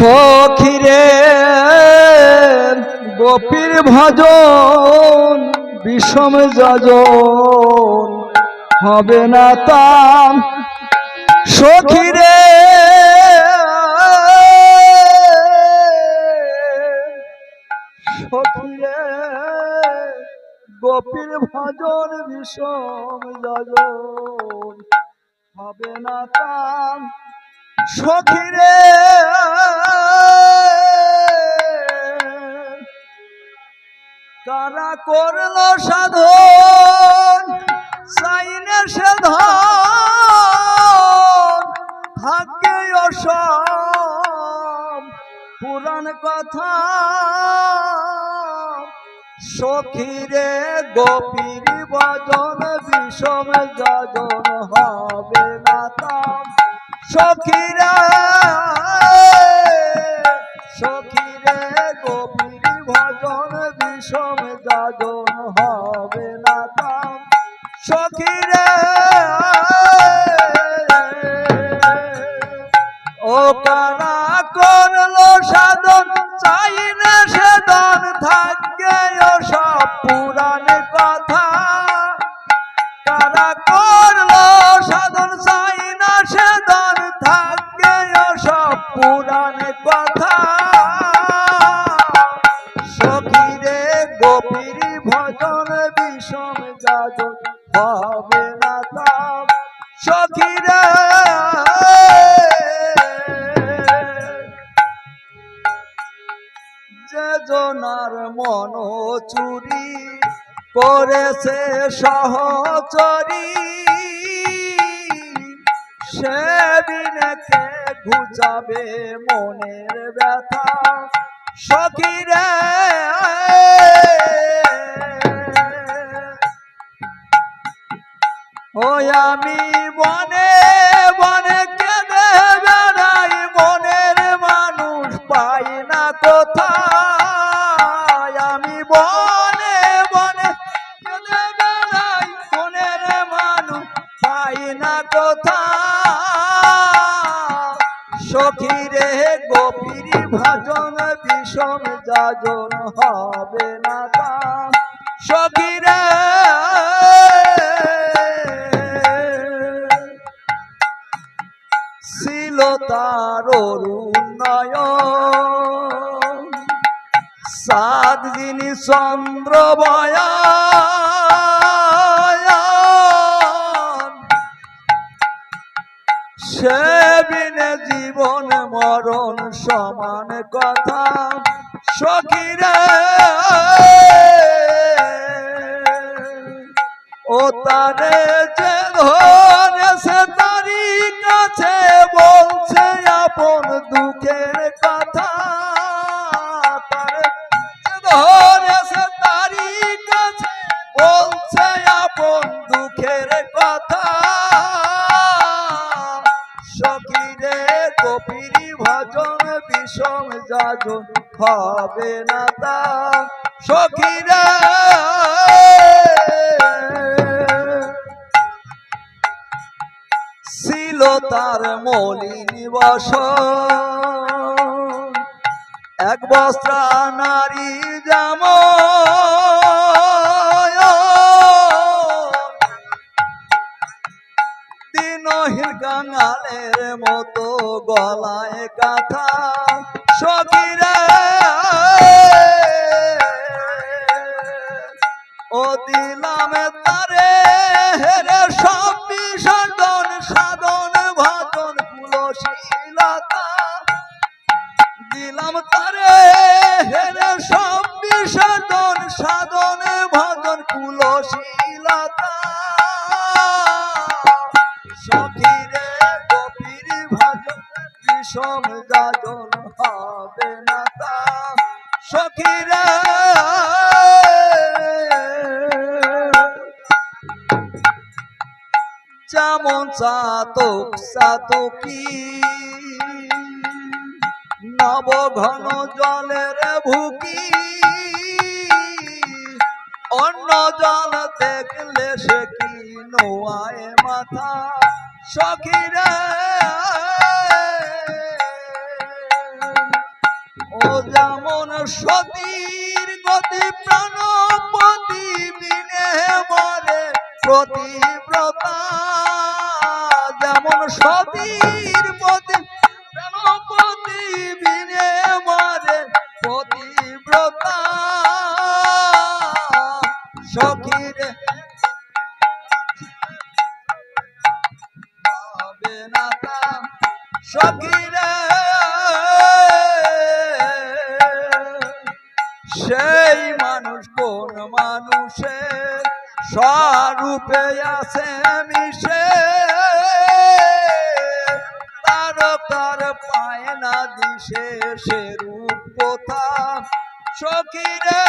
সখিরে গোপীর ভজন বিষম যজন হবে না তাম সখিরে সখিরে গোপীর ভজন বিষম যজন হবে না তাম সখিরে কারা করলো সাধন চাইনে সে ধন থাকে অসম পুরাণ কথা সখিরে গোপীর ভজন বিষম যজন হবে না তাম সখিরে সখিরে গোপীর ভজন বিষম যজন হবে না তাম সখিরে ও কারা করলো সাধন চাই না সেদন থাকে সব পুরাণ কথা কারা করলো সাধন চাই না সেদন থাকে সব পুরাণ কথা সখিরে গোপীর ভজন বিষম যজন হবে না তাম সখিরে যে জনার মন চুরি করেছে সহচরী সে বিনেকে ঘুচাবে মনের ব্যথা সখিরে ওই আমি বনে বনে কেঁদে বেড়াই মনের মানুষ পাই না কোথায় আমি বনে বনে কেঁদে বেড়াই মনের মানুষ পাই না কোথায় সখিরে গোপীর ভজন বিষম যজন হবে না তাম সখিরে ছিল তার অরুণয়ন সাত যিনি চন্দ্রবয়ন সে বিনে জীবন মরণ সমান কথা সখিরে ও তারে যে ধরেছে তারি কাছে বলছে আপন দুঃখের কথা তারে যে ধরেছে তারি কাছে বলছে আপন দুঃখের কথা সখিরে গোপীর ভজন বিষম যজন হবে না তাম সখিরে ছিল তার মলিন বসন এক বস্ত্রা নারী জাম দিনহীন কাঙালের মতো গলায় কাঁথা সখিরে ও দিলাম তারে হেরে সব বিসর্জন সাধন ভজন কুলশীলতা দিলাম তারে হেরে সব বিসর্জন সাধন ভজন কুলশীলতা সখিরে গোপীর ভজন বিষম যজন হবে না তাম সখিরে যেমন চাতক চাতকী নব ঘন জলের ভুকি অন্য জল দেখলে সে কি নোয়ায় মাথা সখিরে যেমন সতীর গতি প্রাণপতি বিনে মরে প্রতিব্রতা, যেমন সতীর পতি প্রাণপতি বিনে মরে প্রতিব্রতা। সখীরে হবে না তা, সখীরে সেই মানুষ কোন মানুষের স্বরূপে আছে মিশে, তার তার পায় না দিশে সে রূপ কোথা। সখীরে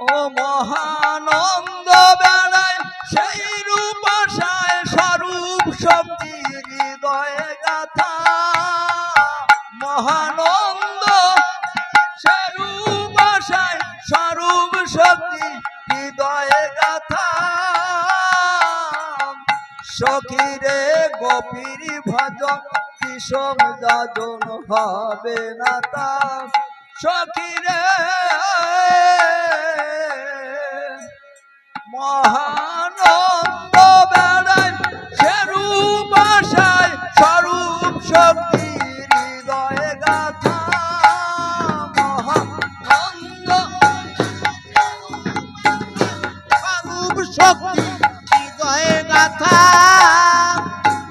ও মহানন্দ বেলায় সেই রূপ আশায় স্বরূপ শক্তি হৃদয়ে গাথা। মহানন্দ সেই রূপ আশায় স্বরূপ শক্তি হৃদয়ে গাথা। সখীরে গোপীর ভজন বিষম যাজন হবে না তা। সখীরে মহানন্দ বেড়ায় সেরূপ আশায় স্বরূপ শক্তি হৃদয়ে গাথা। মহানন্দ স্বরূপ শক্তি হৃদয়ে গাথা।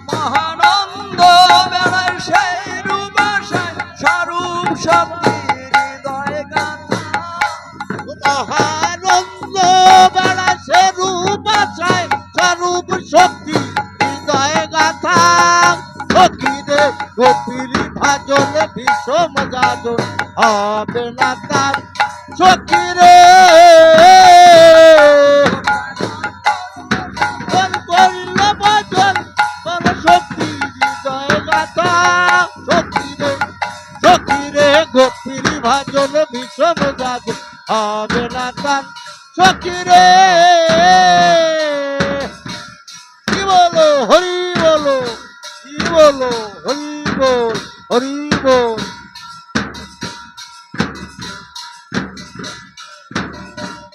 মহানন্দ বেড়ায় সেই রূপ আশায় স্বরূপ শক্তি হৃদয়ে গাথা। মহানন্দ বেড়া সে রূপ আশায় স্বরূপ শক্তি হৃদয়ে গাথা। সখীরে গোপীর ভাজন বিষম যাজন হবে না তার। সখীরে করিল ভজন কোন শক্তি হৃদয়ে গাথা। সখীরে সখীরে গোপীর ভাজন বিষম যাজন হবে না তার। সখীরে